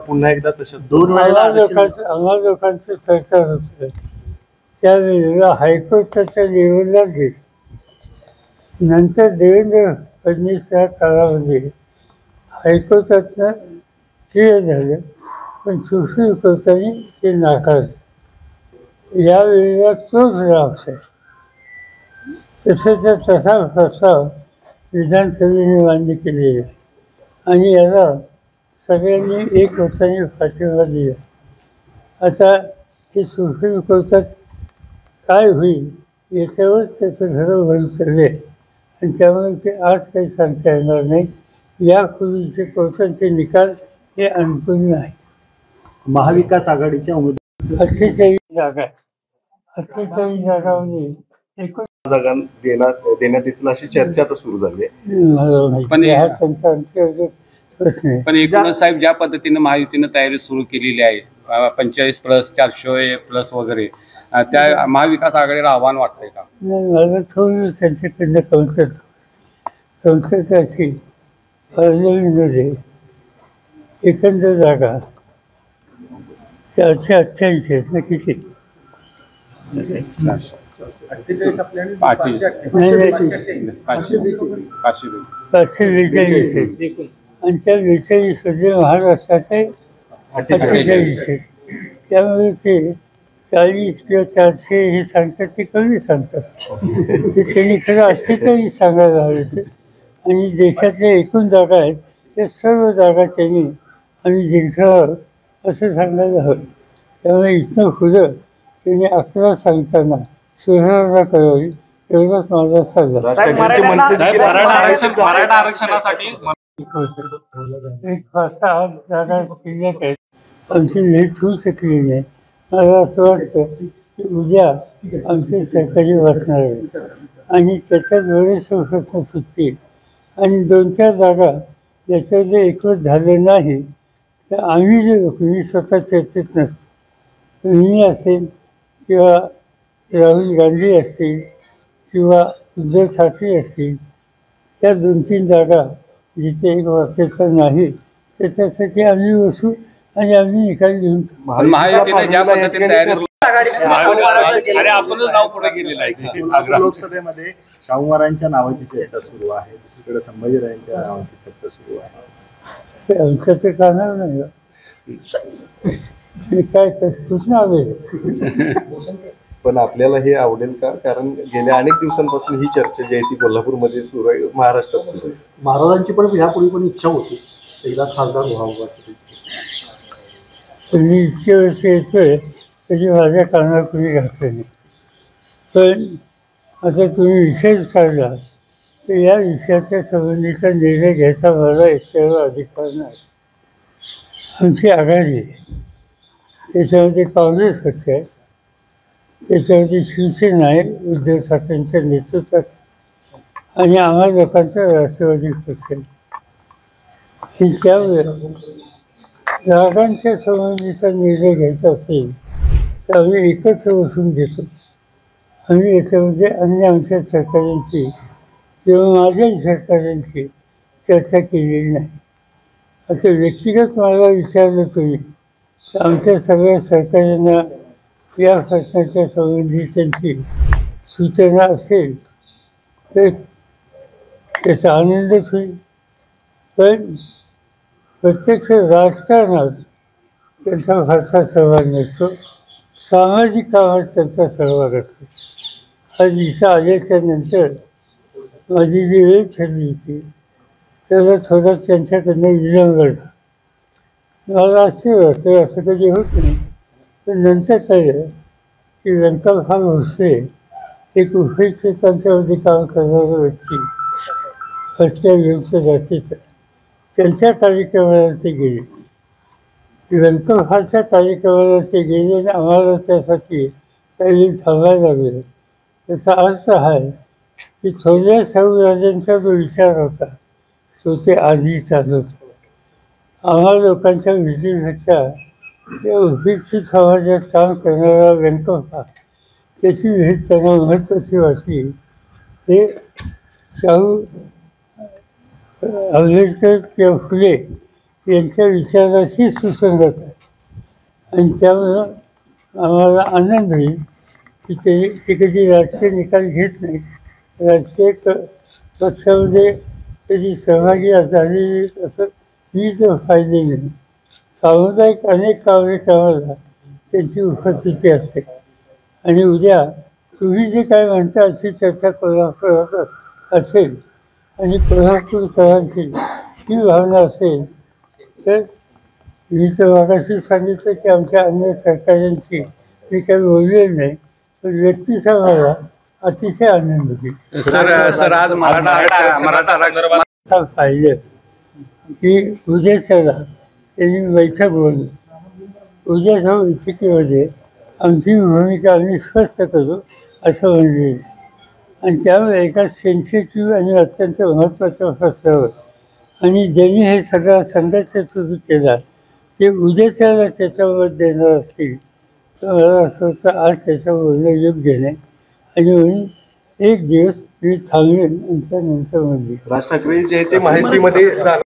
पुन्हा एकदा तसंच 2 वेळेला आम्हा लोकांचं सरकार होतं त्यावेळेला हायकोर्टाच्या लेवलला गेलं. नंतर देवेंद्र फडणवीसच्या काळामध्ये हायकोर्टातनं क्लिअर झालं, पण सुप्रीम कोर्टाने ते नाकारलं. यावेळेला तोच राग आहे. तसाचा तसा प्रस्ताव विधानसभेने मान्य केलेला आहे आणि याला सगळ्यांनी एक वर्षाने पाठिंबा दिला. आता हे सुप्रीम कोर्टात काय होईल याच्यावर त्याचं खरं भवितव्य आहे आणि त्यामुळे ते आज काही सांगता येणार नाही. यापूर्वीचे कोर्टाचे निकाल हे अनुकूल नाही. महाविकास आघाडीच्या उमेदवार 48 जागा आहे. 48 जागांमध्ये एकूण जागा देण्यात येतील अशी चर्चा आता सुरू झाली आहे. मला माहिती हा त्यांचा प्रश्न आहे. पण एकूणच साहेब ज्या पद्धतीनं महायुतीनं तयारी सुरू केलेली आहे 45+ 400+ वगैरे त्या महाविकास आघाडीला आव्हान वाटतंय का? नाही, मला थोडं त्यांच्याकडनं कमतरता अशी पार्लमेंटमध्ये एकंदर जागा 488 आहेत ना किती? 542 आहेत आणि त्या 42मध्ये महाराष्ट्राचे 48 आहेत. त्यामुळे ते 40 किंवा 400 हे सांगतात ते कमी सांगतात. ते त्यांनी खरं 48 सांगायला हवे ते. आणि देशातल्या एकूण जागा आहेत त्या सर्व जागा त्यांनी आणि जिंकणार असं सांगायला हवं. त्यामुळे इथनं पुढं त्यांनी 11 सांगताना सुधारणा करावी एवढाच माझा सल्ला. एक 5-6 जागा शिल्लक आहेत. आमची लेट होऊ शकली नाही. मला असं वाटतं की उद्या आमचे सरकारी बसणार आहे आणि त्याच्यात बरेचसे प्रश्न सुटतील आणि 2-4 जागा ज्याच्यामध्ये एकवट झालं नाही तर आम्ही जे लोक मी स्वतः चर्चेत नसतो. मी असेल किंवा राहुल गांधी असतील किंवा उद्धव ठाकरे असतील त्या 2-3 जागा जिथे एक वाक्यता नाही त्याच्यासाठी आम्ही बसू आणि आम्ही निकाल घेऊन लोकसभेमध्ये शाहूमारांच्या नावाची चर्चा सुरू आहे, दुसरीकडे संभाजीराजांच्या नावाची चर्चा सुरू आहे. आमचं ते करणार नाही काय कुठं आले. पण आपल्याला हे आवडेल का? कारण गेल्या अनेक दिवसांपासून ही चर्चा जी आहे ती कोल्हापूरमध्ये सुरू आहे, महाराष्ट्रात सुरू आहे. महाराजांची पण यापूर्वी पण इच्छा होती एकदा खासदार व्हावं. मी इतके वर्ष येतोय त्याची माझ्या कानावर कुणी घातलं नाही. पण आता तुम्ही विषय काढला तर या विषयाच्या संबंधीचा निर्णय घ्यायचा मला एकट्यावर अधिकार नाही. आमची आघाडी आहे, त्याच्यामध्ये काँग्रेस पक्ष आहे, त्याच्यामध्ये शिवसेना आहे उद्धव ठाकरेंच्या नेतृत्वात आणि आम्हा लोकांचा राष्ट्रवादी पक्ष आहे. ही त्यामुळे जागांच्या संबंधीचा निर्णय घ्यायचा असेल तर आम्ही एकत्र बसून घेतो. आम्ही याच्यामध्ये अन्य आमच्या सहकाऱ्यांची किंवा माझ्याही सहकाऱ्यांची चर्चा केलेली नाही. असं व्यक्तिगत मला विचारलं तुम्ही तर आमच्या सगळ्या सहकाऱ्यांना या प्रश्नाच्या संबंधी त्यांची सूचना असेल तर त्याचा आनंदच होईल. पण प्रत्यक्ष राजकारणात त्यांचा फारसा सहभाग नसतो. सामाजिक कामात त्यांचा सहभाग असतो. आज इथं आल्याच्या नंतर माझी जी वेळ ठरली होती त्याला थोडा त्यांच्याकडनं विलंब घडला. मला असं कधी होत नाही. पण नंतर कळलं की व्यंकटराव भोसले एक उपयुक्त त्यांच्यामध्ये काम करणारा व्यक्ती फटक्या येऊचं जातीचं त्यांच्या कार्यक्रमाला ते गेले. व्यंकटरावच्या कार्यक्रमाला ते गेले आणि आम्हाला त्यासाठी काही थांबायला लागलं. त्याचा अर्थ आहे की थोड्या शाहूराजांचा जो विचार होता तो ते आधी चालत होता. आम्हा लोकांच्या विजयपेक्षा त्या उपयुक्त समाजात काम करणारा व्यंकटराव त्याची भेट त्यांना महत्त्वाची वाटली. हे शाहू आंबेडकर किंवा फुले यांच्या विचाराशी सुसंगत आहे आणि त्यामुळं आम्हाला आनंद होईल की ते कधी राजकीय निकाल घेत नाही. राजकीय पक्षामध्ये कधी सहभागी झालेली असं ही तर फायदे नाही. सामुदायिक अनेक कार्यक्रमाला त्यांची उपस्थिती असते आणि उद्या तुम्ही जे काय म्हणता अशी चर्चा कोल्हापुरात असेल आणि कोल्हापूरकरांची ही भावना असेल तर मी तर मागाशी सांगितलं की आमच्या अन्य सहकाऱ्यांशी मी काही बोललेलं नाही, पण व्यक्तीचा मला अतिशय आनंद होईल. सर आज मराठा पाहिलं की उद्याच्याला त्यांनी बैठक बोलली. उद्याच्या बैठकीमध्ये आमची भूमिका आम्ही स्पष्ट करू असं म्हणले आणि त्यामुळे एका सेन्सिटिव्ह आणि अत्यंत महत्त्वाच्या प्रश्नावर आणि ज्यांनी हे सगळा संघर्ष सुरू केला ते उद्याच्याला त्याच्यावर देणार असतील तर मला असं वाटतं आज त्याच्यावर बोलणं योग्य नाही आणि म्हणून एक दिवस मी थांबेन आणि त्यानंतर म्हणजे राज ठाकरे जे ते माहितीमध्ये